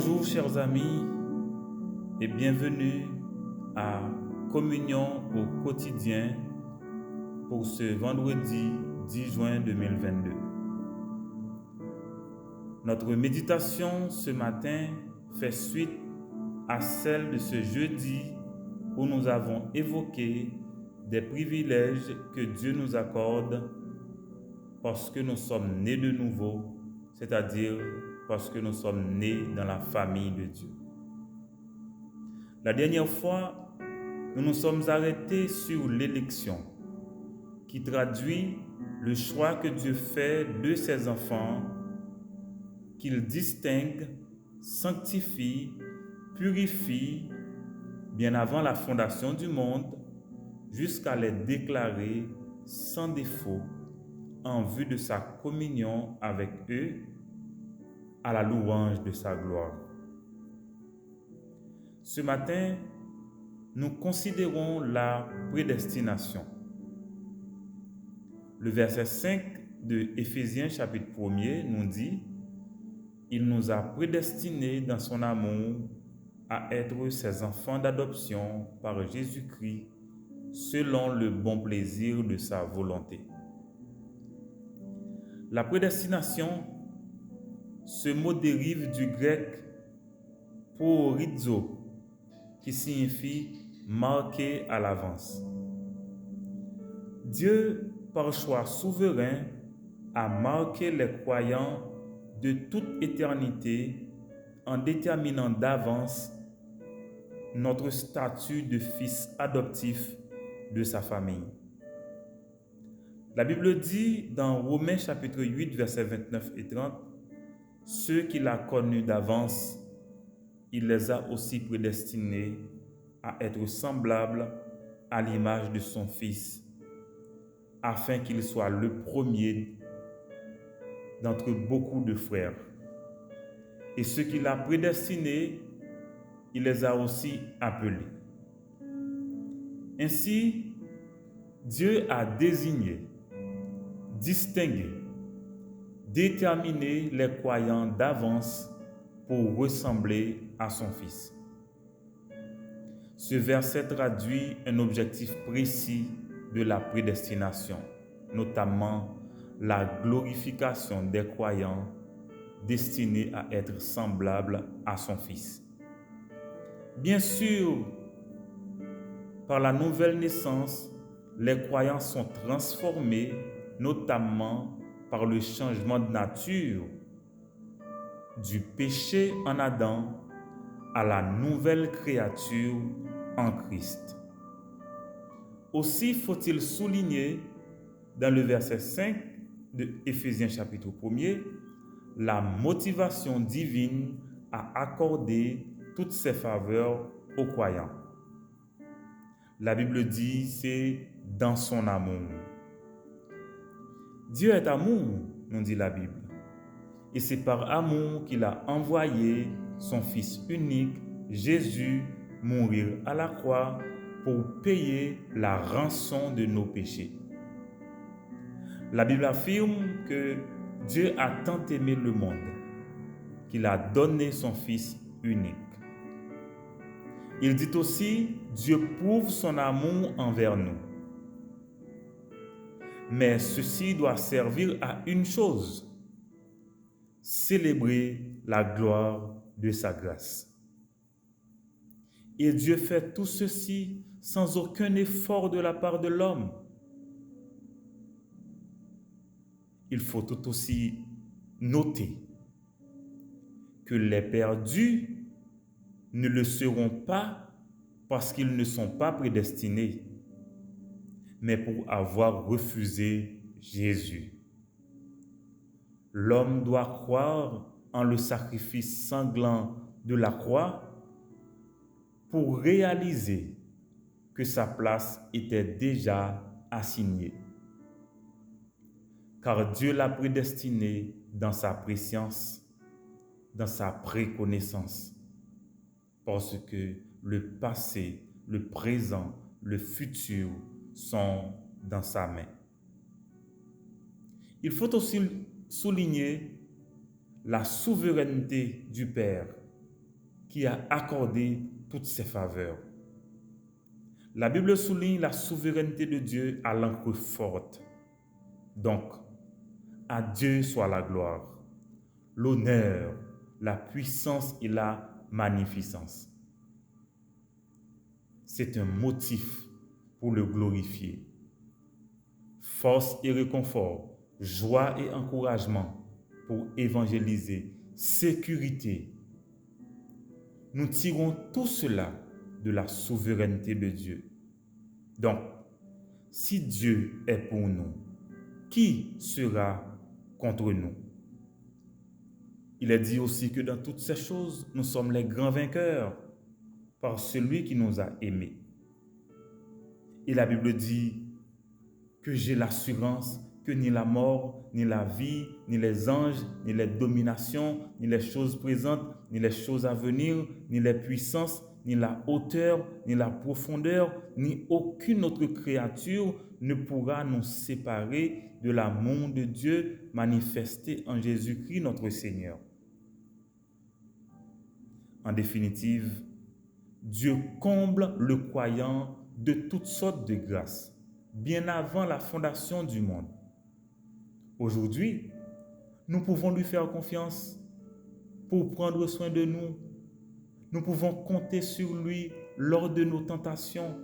Bonjour chers amis et bienvenue à Communion au quotidien pour ce vendredi 10 juin 2022. Notre méditation ce matin fait suite à celle de ce jeudi où nous avons évoqué des privilèges que Dieu nous accorde parce que nous sommes nés de nouveau, c'est-à-dire parce que nous sommes nés dans la famille de Dieu. La dernière fois, nous nous sommes arrêtés sur l'élection, qui traduit le choix que Dieu fait de ses enfants, qu'il distingue, sanctifie, purifie, bien avant la fondation du monde, jusqu'à les déclarer sans défaut en vue de sa communion avec eux, à la louange de sa gloire. Ce matin, nous considérons la prédestination. Le verset 5 de Éphésiens chapitre 1er nous dit « Il nous a prédestinés dans son amour à être ses enfants d'adoption par Jésus-Christ selon le bon plaisir de sa volonté. » La prédestination, ce mot dérive du grec proorizo, qui signifie marquer à l'avance. Dieu, par choix souverain, a marqué les croyants de toute éternité en déterminant d'avance notre statut de fils adoptif de sa famille. La Bible dit dans Romains chapitre 8, versets 29 et 30, « Ceux qu'il a connus d'avance, il les a aussi prédestinés à être semblables à l'image de son Fils, afin qu'il soit le premier d'entre beaucoup de frères. Et ceux qu'il a prédestinés, il les a aussi appelés. » Ainsi, Dieu a désigné, distingué, déterminé les croyants d'avance pour ressembler à son Fils. Ce verset traduit un objectif précis de la prédestination, notamment la glorification des croyants destinés à être semblables à son Fils. Bien sûr, par la nouvelle naissance, les croyants sont transformés, notamment par le changement de nature du péché en Adam à la nouvelle créature en Christ. Aussi faut-il souligner dans le verset 5 de Éphésiens chapitre 1er la motivation divine à accorder toutes ces faveurs aux croyants. La Bible dit c'est dans son amour. Dieu est amour, nous dit la Bible. Et c'est par amour qu'il a envoyé son Fils unique, Jésus, mourir à la croix pour payer la rançon de nos péchés. La Bible affirme que Dieu a tant aimé le monde qu'il a donné son Fils unique. Il dit aussi, Dieu prouve son amour envers nous. Mais ceci doit servir à une chose, célébrer la gloire de sa grâce. Et Dieu fait tout ceci sans aucun effort de la part de l'homme. Il faut tout aussi noter que les perdus ne le seront pas parce qu'ils ne sont pas prédestinés, mais pour avoir refusé Jésus. L'homme doit croire en le sacrifice sanglant de la croix pour réaliser que sa place était déjà assignée. Car Dieu l'a prédestiné dans sa préscience, dans sa préconnaissance, parce que le passé, le présent, le futur sont dans sa main. Il faut aussi souligner la souveraineté du Père qui a accordé toutes ces faveurs. La Bible souligne la souveraineté de Dieu à l'encre forte. Donc, à Dieu soit la gloire, l'honneur, la puissance et la magnificence. C'est un motif pour le glorifier. Force et réconfort, joie et encouragement pour évangéliser, sécurité. Nous tirons tout cela de la souveraineté de Dieu. Donc, si Dieu est pour nous, qui sera contre nous? Il est dit aussi que dans toutes ces choses, nous sommes les grands vainqueurs par celui qui nous a aimés. Et la Bible dit que j'ai l'assurance que ni la mort, ni la vie, ni les anges, ni les dominations, ni les choses présentes, ni les choses à venir, ni les puissances, ni la hauteur, ni la profondeur, ni aucune autre créature ne pourra nous séparer de l'amour de Dieu manifesté en Jésus-Christ notre Seigneur. En définitive, Dieu comble le croyant de toutes sortes de grâces, bien avant la fondation du monde. Aujourd'hui, nous pouvons lui faire confiance pour prendre soin de nous. Nous pouvons compter sur lui lors de nos tentations.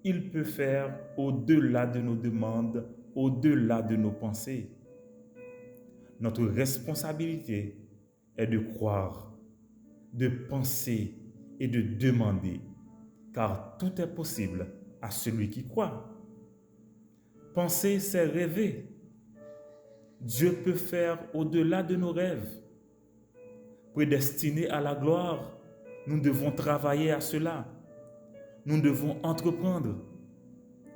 Il peut faire au-delà de nos demandes, au-delà de nos pensées. Notre responsabilité est de croire, de penser et de demander, car tout est possible à celui qui croit. Penser, c'est rêver. Dieu peut faire au-delà de nos rêves. Prédestinés à la gloire, nous devons travailler à cela. Nous devons entreprendre.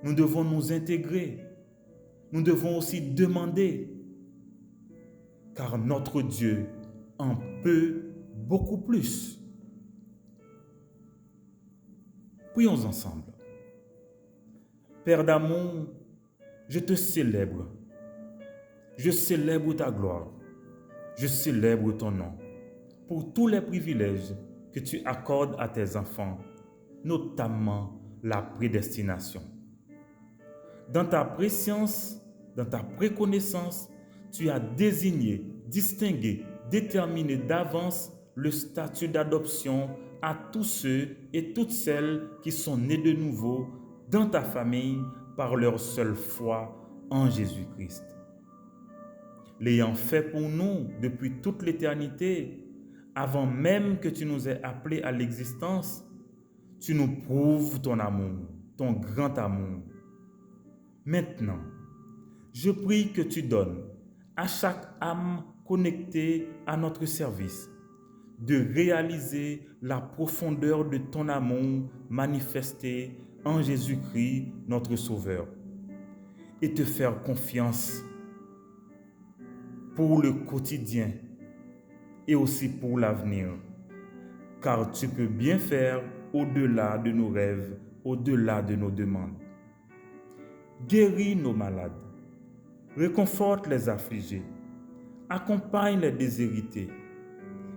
Nous devons nous intégrer. Nous devons aussi demander, car notre Dieu en peut beaucoup plus. Prions ensemble. Père d'amour, je te célèbre. Je célèbre ta gloire. Je célèbre ton nom pour tous les privilèges que tu accordes à tes enfants, notamment la prédestination. Dans ta préscience, dans ta préconnaissance, tu as désigné, distingué, déterminé d'avance le statut d'adoption à tous ceux et toutes celles qui sont nés de nouveau dans ta famille par leur seule foi en Jésus-Christ. L'ayant fait pour nous depuis toute l'éternité, avant même que tu nous aies appelés à l'existence, tu nous prouves ton amour, ton grand amour. Maintenant, je prie que tu donnes à chaque âme connectée à notre service de réaliser la profondeur de ton amour manifesté en Jésus-Christ, notre Sauveur, et te faire confiance pour le quotidien et aussi pour l'avenir, car tu peux bien faire au-delà de nos rêves, au-delà de nos demandes. Guéris nos malades, réconforte les affligés, accompagne les déshérités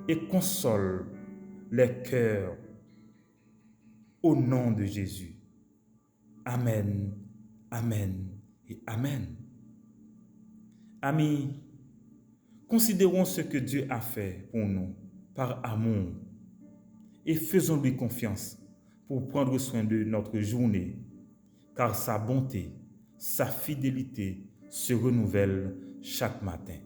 et console les cœurs au nom de Jésus. Amen, amen et amen. Amis, considérons ce que Dieu a fait pour nous par amour et faisons-lui confiance pour prendre soin de notre journée, car sa bonté, sa fidélité se renouvellent chaque matin.